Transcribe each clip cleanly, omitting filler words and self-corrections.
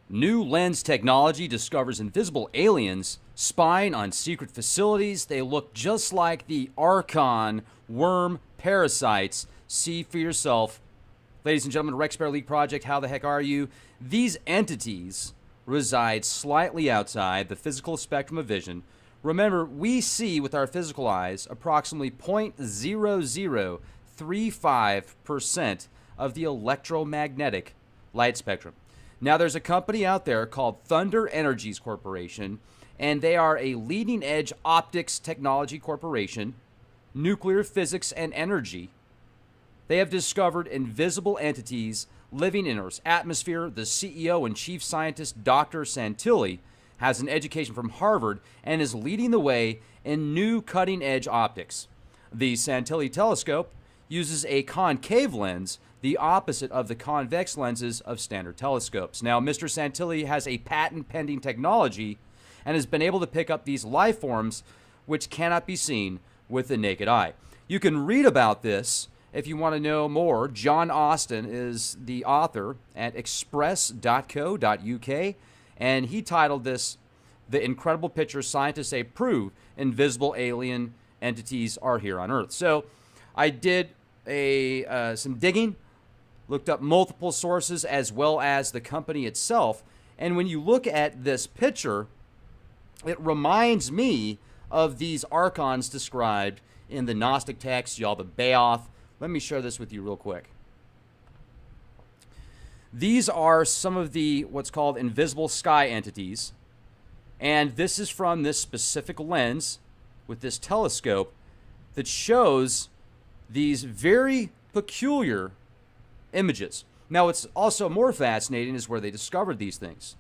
New lens technology discovers invisible aliens spying on secret facilities. They look just like the Archon worm parasites. See for yourself. Ladies and gentlemen, Rex Bear League Project, how the heck are you? These entities reside slightly outside the physical spectrum of vision. Remember, we see with our physical eyes approximately 0.0035% of the electromagnetic light spectrum. Now, there's a company out there called Thunder Energies Corporation, and they are a leading-edge optics technology corporation, nuclear physics and energy. They have discovered invisible entities living in Earth's atmosphere. The CEO and chief scientist, Dr. Santilli, has an education from Harvard and is leading the way in new cutting-edge optics. The Santilli telescope uses a concave lens, the opposite of the convex lenses of standard telescopes. Now, Mr. Santilli has a patent-pending technology and has been able to pick up these life forms which cannot be seen with the naked eye. You can read about this if you want to know more. John Austin is the author at express.co.uk, and he titled this, "The Incredible Picture Scientists Say Prove Invisible Alien Entities Are Here on Earth." So I did some digging, looked up multiple sources as well as the company itself, and when you look at this picture, it reminds me of these archons described in the Gnostic text, Yalda Baoth. Let me share this with you real quick. These are some of the what's called invisible sky entities, and this is from this specific lens with this telescope that shows these very peculiar images. Now, what's also more fascinating is where they discovered these things.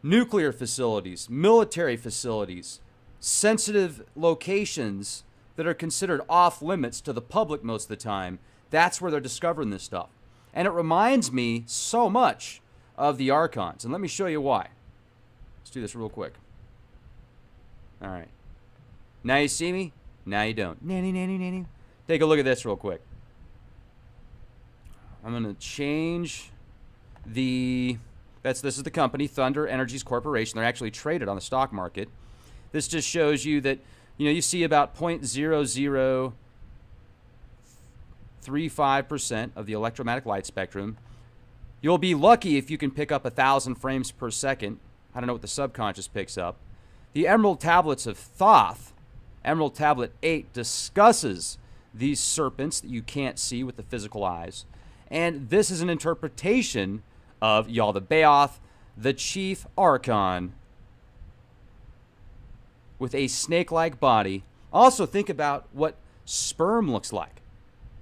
Nuclear facilities, military facilities, sensitive locations that are considered off limits to the public most of the time. That's where they're discovering this stuff. And it reminds me so much of the Archons. And let me show you why. Let's do this real quick. All right. Now you see me? Now you don't. Nanny, nanny, nanny. Take a look at this real quick. I'm going to change the... This is the company, Thunder Energies Corporation. They're actually traded on the stock market. This just shows you that, you see about 0.0035% of the electromagnetic light spectrum. You'll be lucky if you can pick up 1,000 frames per second. I don't know what the subconscious picks up. The Emerald Tablets of Thoth, Emerald Tablet 8, discusses these serpents that you can't see with the physical eyes. And this is an interpretation of Yalda Baoth, the chief Archon, with a snake-like body. Also think about what sperm looks like.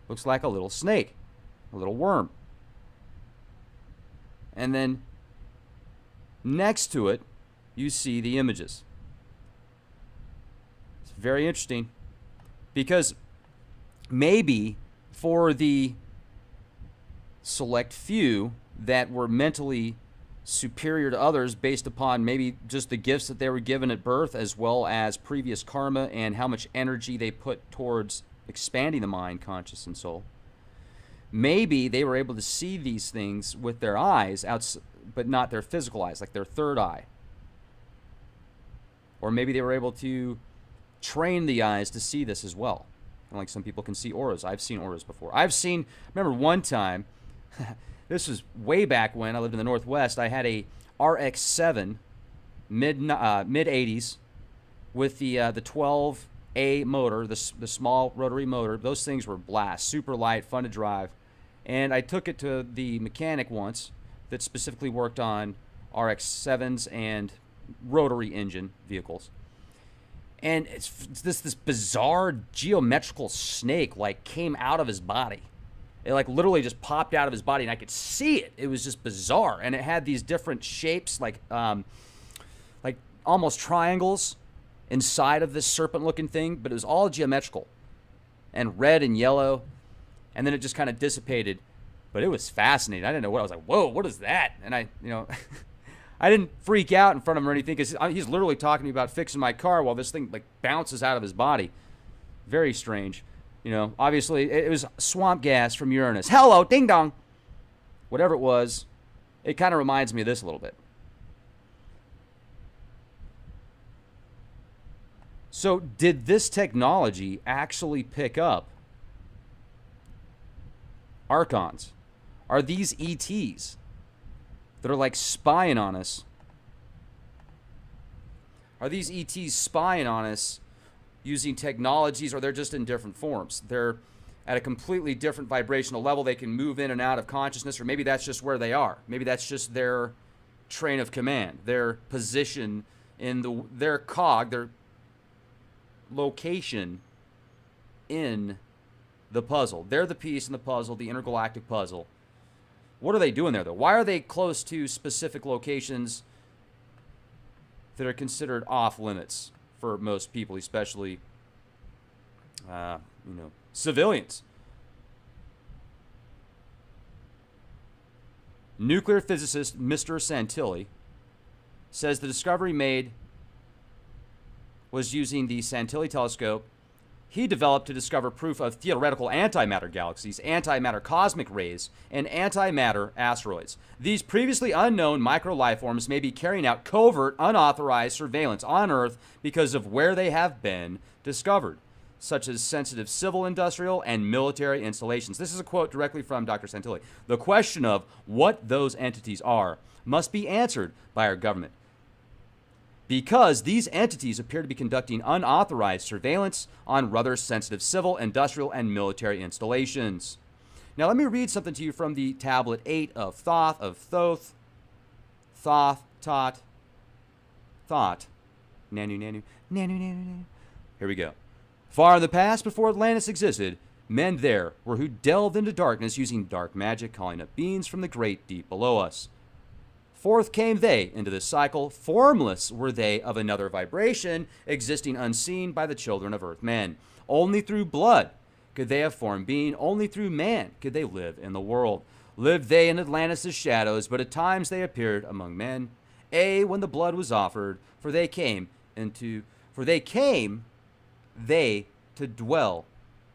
Looks like a little snake, a little worm. And then next to it, you see the images. It's very interesting because maybe for the select few that were mentally superior to others based upon maybe just the gifts that they were given at birth as well as previous karma and how much energy they put towards expanding the mind, conscious, and soul. Maybe they were able to see these things with their eyes, but not their physical eyes, like their third eye. Or maybe they were able to train the eyes to see this as well. And like some people can see auras. I've seen auras before. Remember one time, this was way back when I lived in the Northwest, I had a RX-7 mid-80s with the 12A motor, the small rotary motor. Those things were blast, super light, fun to drive. And I took it to the mechanic once that specifically worked on RX-7s and rotary engine vehicles. And it's this bizarre geometrical snake came out of his body. It literally just popped out of his body, and I could see it. It was just bizarre, and it had these different shapes, like almost triangles inside of this serpent-looking thing, but it was all geometrical, and red and yellow, and then it just kind of dissipated. But it was fascinating. I didn't know what I was like. Whoa, what is that? And I didn't freak out in front of him or anything because he's literally talking to me about fixing my car while this thing bounces out of his body. Very strange. Obviously, it was swamp gas from Uranus. Hello, ding dong. Whatever it was, It kind of reminds me of this a little bit. So did this technology actually pick up Archons? Are these ETs that are like spying on us? Are these ETs spying on us using technologies, or they're just in different forms? They're at a completely different vibrational level. They can move in and out of consciousness, or maybe that's just where they are. Maybe that's just their train of command, their position in their cog, their location in the puzzle. They're the piece in the puzzle, the intergalactic puzzle. What are they doing there, though? Why are they close to specific locations that are considered off limits for most people, especially, civilians? Nuclear physicist Mr. Santilli says the discovery made was using the Santilli telescope he developed to discover proof of theoretical antimatter galaxies, antimatter cosmic rays, and antimatter asteroids. These previously unknown micro-lifeforms may be carrying out covert, unauthorized surveillance on Earth because of where they have been discovered, such as sensitive civil, industrial, and military installations. This is a quote directly from Dr. Santilli. The question of what those entities are must be answered by our government, because these entities appear to be conducting unauthorized surveillance on rather sensitive civil, industrial, and military installations. Now, let me read something to you from the Tablet 8 of Thoth, Thought, Nanu. Here we go. Far in the past, before Atlantis existed, men there were who delved into darkness using dark magic, calling up beings from the great deep below us. Forth came they into this cycle. Formless were they of another vibration, existing unseen by the children of earth men. Only through blood could they have formed being. Only through man could they live in the world. Lived they in Atlantis' shadows, but at times they appeared among men. When the blood was offered, for they came they to dwell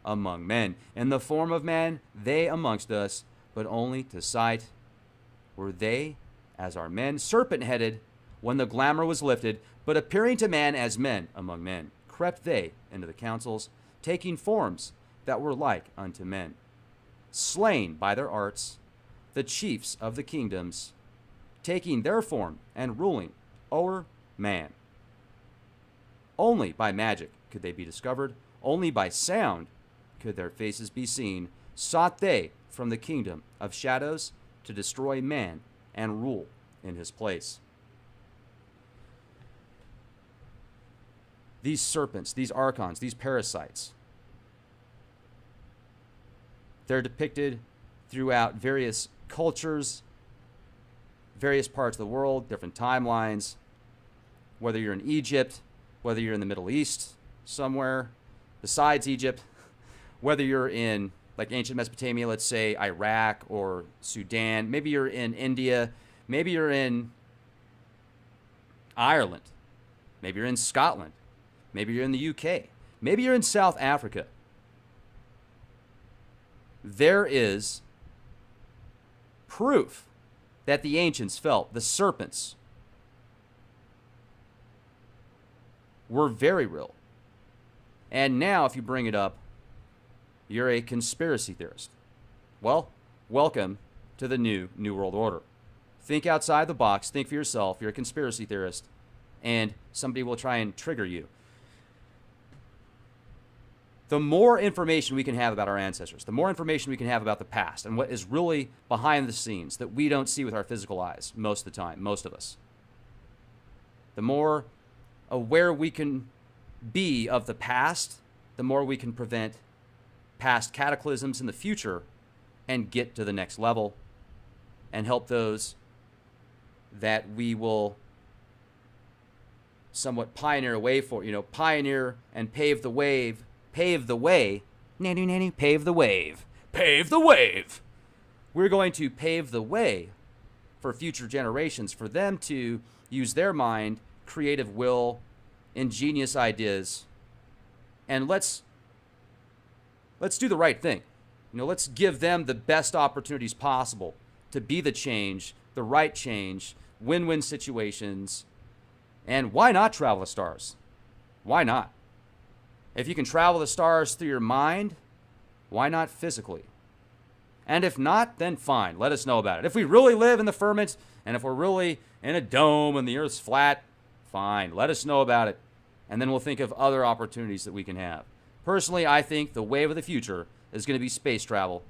among men. In the form of man, they amongst us, but only to sight were they as are men, serpent-headed, when the glamour was lifted, but appearing to man as men among men, crept they into the councils, taking forms that were like unto men. Slain by their arts, the chiefs of the kingdoms, taking their form and ruling o'er man. Only by magic could they be discovered, only by sound could their faces be seen. Sought they from the kingdom of shadows to destroy man and rule in his place. These serpents, these archons, these parasites, they're depicted throughout various cultures, various parts of the world, different timelines, whether you're in Egypt, whether you're in the Middle East, somewhere besides Egypt, whether you're in like ancient Mesopotamia, let's say Iraq or Sudan. Maybe you're in India. Maybe you're in Ireland. Maybe you're in Scotland. Maybe you're in the UK. Maybe you're in South Africa. There is proof that the ancients felt the serpents were very real. And now, if you bring it up, you're a conspiracy theorist. Well, welcome to the new World Order. Think outside the box. Think for yourself. You're a conspiracy theorist. And somebody will try and trigger you. The more information we can have about our ancestors, the more information we can have about the past and what is really behind the scenes that we don't see with our physical eyes most of the time, most of us, the more aware we can be of the past, the more we can prevent past cataclysms in the future and get to the next level and help those that we will somewhat pioneer a way for, pioneer and pave the way, pave the wave. We're going to pave the way for future generations, for them to use their mind, creative will, ingenious ideas, and let's do the right thing. Let's give them the best opportunities possible to be the change the right change, win-win situations, and why not travel the stars? Why not? If you can travel the stars through your mind, why not physically? And if not, then fine, let us know about it. If we really live in the firmament, and if we're really in a dome and the Earth's flat, fine, let us know about it. And then we'll think of other opportunities that we can have. Personally, I think the wave of the future is going to be space travel.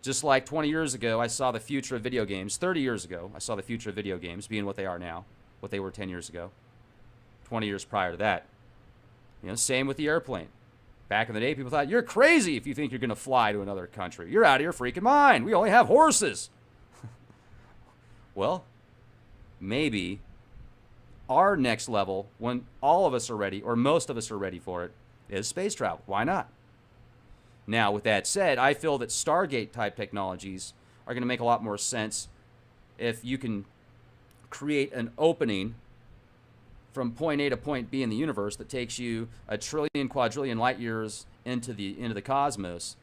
Just like 20 years ago, I saw the future of video games. 30 years ago, I saw the future of video games being what they are now, what they were 10 years ago, 20 years prior to that. Same with the airplane. Back in the day, people thought, you're crazy if you think you're going to fly to another country. You're out of your freaking mind. We only have horses. Well, maybe our next level, when all of us are ready, or most of us are ready for it, is space travel. Why not? Now, with that said, I feel that Stargate-type technologies are going to make a lot more sense if you can create an opening from point A to point B in the universe that takes you a trillion, quadrillion light years into the cosmos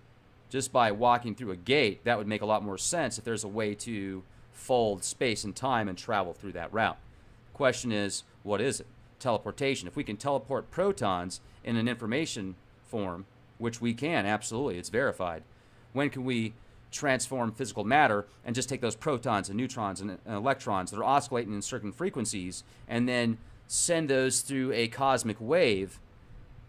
just by walking through a gate. That would make a lot more sense if there's a way to fold space and time and travel through that route. Question is, what is it? Teleportation. If we can teleport protons in an information form, which we can, absolutely, it's verified. When can we transform physical matter and just take those protons and neutrons and electrons that are oscillating in certain frequencies and then send those through a cosmic wave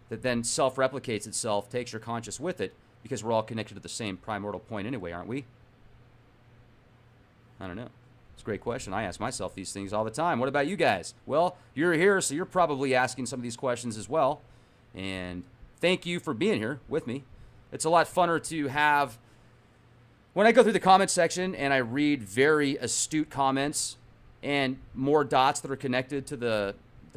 that then self-replicates itself, takes your conscious with it, because we're all connected to the same primordial point anyway, aren't we? I don't know. It's a great question. I ask myself these things all the time. What about you guys? Well, you're here, so you're probably asking some of these questions as well. And thank you for being here with me. It's a lot funner to have, when I go through the comment section and I read very astute comments and more dots that are connected to the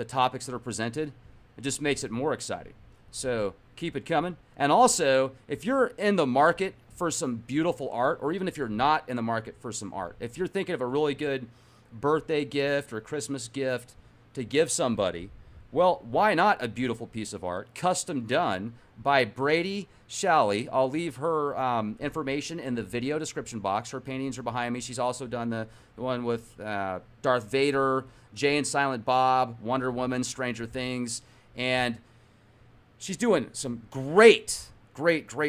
topics that are presented, it just makes it more exciting. So keep it coming. And also, if you're in the market for some beautiful art, or even if you're not in the market for some art, if you're thinking of a really good birthday gift or Christmas gift to give somebody, well, why not a beautiful piece of art, custom done by Brady Shalley? I'll leave her information in the video description box. Her paintings are behind me. She's also done the one with Darth Vader, Jay and Silent Bob, Wonder Woman, Stranger Things, and she's doing some great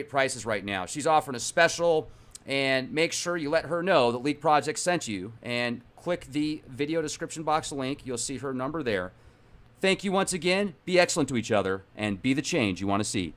prices right now. She's offering a special, and make sure you let her know that Leak Project sent you, and click the video description box link. You'll see her number there. Thank you once again. Be excellent to each other, and be the change you want to see.